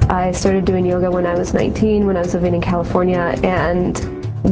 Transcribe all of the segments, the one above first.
I started doing yoga when I was 19, when I was living in California, and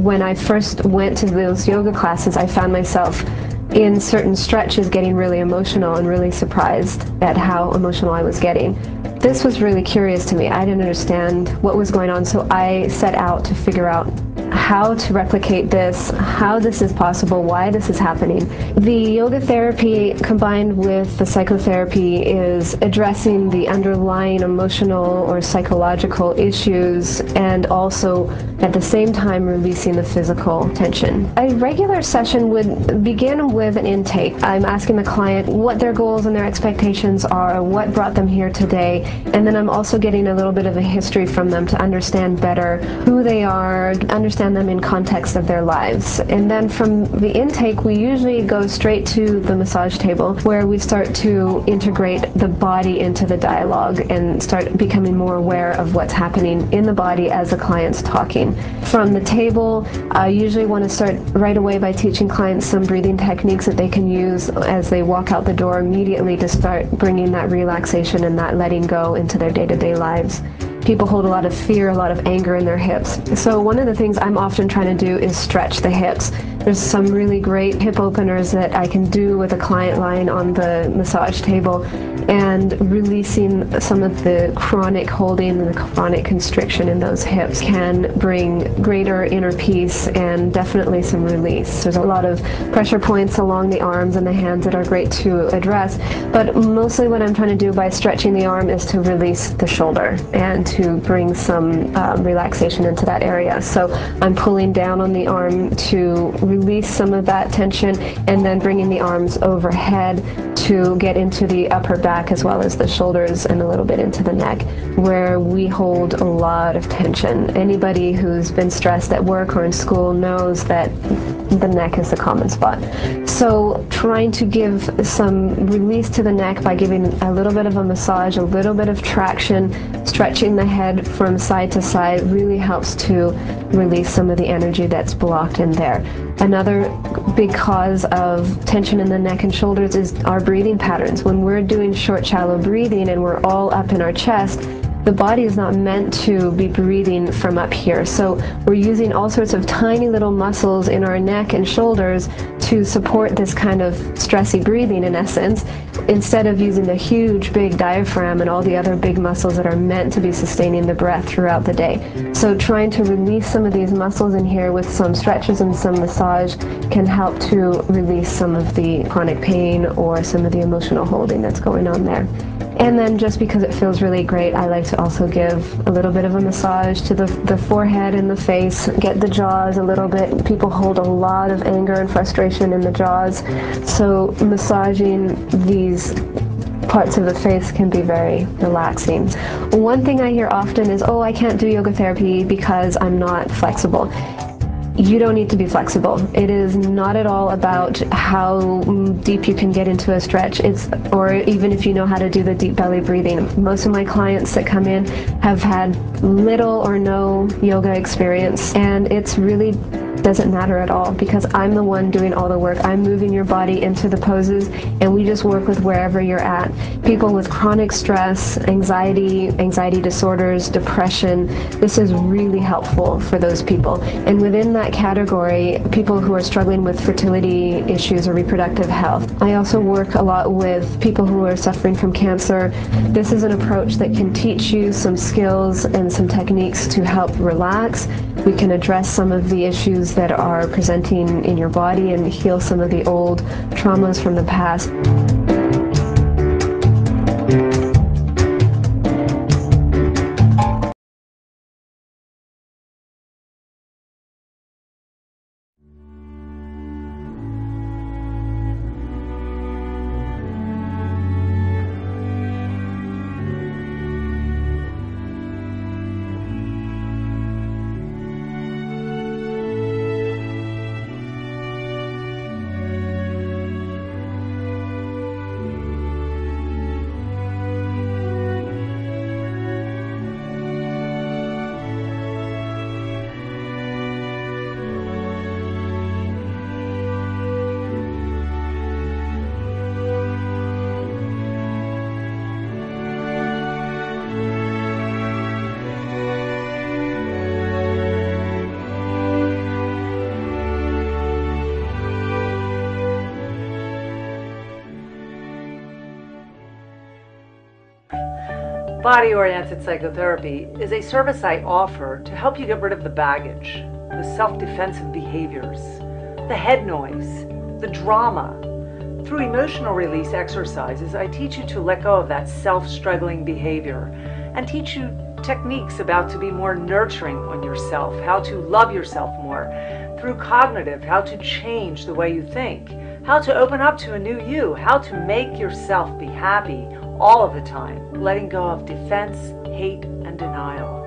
when I first went to those yoga classes, I found myself in certain stretches getting really emotional and really surprised at how emotional I was getting. This was really curious to me. I didn't understand what was going on, so I set out to figure out how to replicate this, how this is possible, why this is happening. The yoga therapy combined with the psychotherapy is addressing the underlying emotional or psychological issues and also at the same time releasing the physical tension. A regular session would begin with an intake. I'm asking the client what their goals and their expectations are, what brought them here today, and then I'm also getting a little bit of a history from them to understand better who they are, understand them in context of their lives. And then from the intake, we usually go straight to the massage table where we start to integrate the body into the dialogue and start becoming more aware of what's happening in the body as the client's talking. From the table, I usually want to start right away by teaching clients some breathing techniques that they can use as they walk out the door immediately to start bringing that relaxation and that letting go into their day-to-day lives. People hold a lot of fear, a lot of anger in their hips. So one of the things I'm often trying to do is stretch the hips. There's some really great hip openers that I can do with a client lying on the massage table and releasing some of the chronic holding and the chronic constriction in those hips can bring greater inner peace and definitely some release. There's a lot of pressure points along the arms and the hands that are great to address, but mostly what I'm trying to do by stretching the arm is to release the shoulder and to bring some relaxation into that area. So I'm pulling down on the arm to release some of that tension and then bringing the arms overhead to get into the upper back as well as the shoulders and a little bit into the neck where we hold a lot of tension. Anybody who's been stressed at work or in school knows that the neck is the common spot. So trying to give some release to the neck by giving a little bit of a massage, a little bit of traction, stretching the head from side to side really helps to release some of the energy that's blocked in there. Another big cause of tension in the neck and shoulders is our breathing patterns. When we're doing short, shallow breathing and we're all up in our chest, the body is not meant to be breathing from up here. So we're using all sorts of tiny little muscles in our neck and shoulders to support this kind of stressy breathing in essence, instead of using the huge big diaphragm and all the other big muscles that are meant to be sustaining the breath throughout the day. So trying to release some of these muscles in here with some stretches and some massage can help to release some of the chronic pain or some of the emotional holding that's going on there. And then just because it feels really great, I like to also give a little bit of a massage to the forehead and the face, get the jaws a little bit. People hold a lot of anger and frustration in the jaws, so massaging these parts of the face can be very relaxing. One thing I hear often is, oh, I can't do yoga therapy because I'm not flexible. You don't need to be flexible. It is not at all about how deep you can get into a stretch, or even if you know how to do the deep belly breathing. Most of my clients that come in have had little or no yoga experience, and it's really doesn't matter at all because I'm the one doing all the work. I'm moving your body into the poses and we just work with wherever you're at. People with chronic stress, anxiety disorders, depression, this is really helpful for those people. And within that category, people who are struggling with fertility issues or reproductive health. I also work a lot with people who are suffering from cancer. This is an approach that can teach you some skills and some techniques to help relax. We can address some of the issues that are presenting in your body and heal some of the old traumas from the past. Body-oriented psychotherapy is a service I offer to help you get rid of the baggage, the self-defensive behaviors, the head noise, the drama. Through emotional release exercises, I teach you to let go of that self-struggling behavior and teach you techniques about to be more nurturing on yourself, how to love yourself more, through cognitive, how to change the way you think, how to open up to a new you, how to make yourself be happy all of the time, letting go of defense, hate, and denial.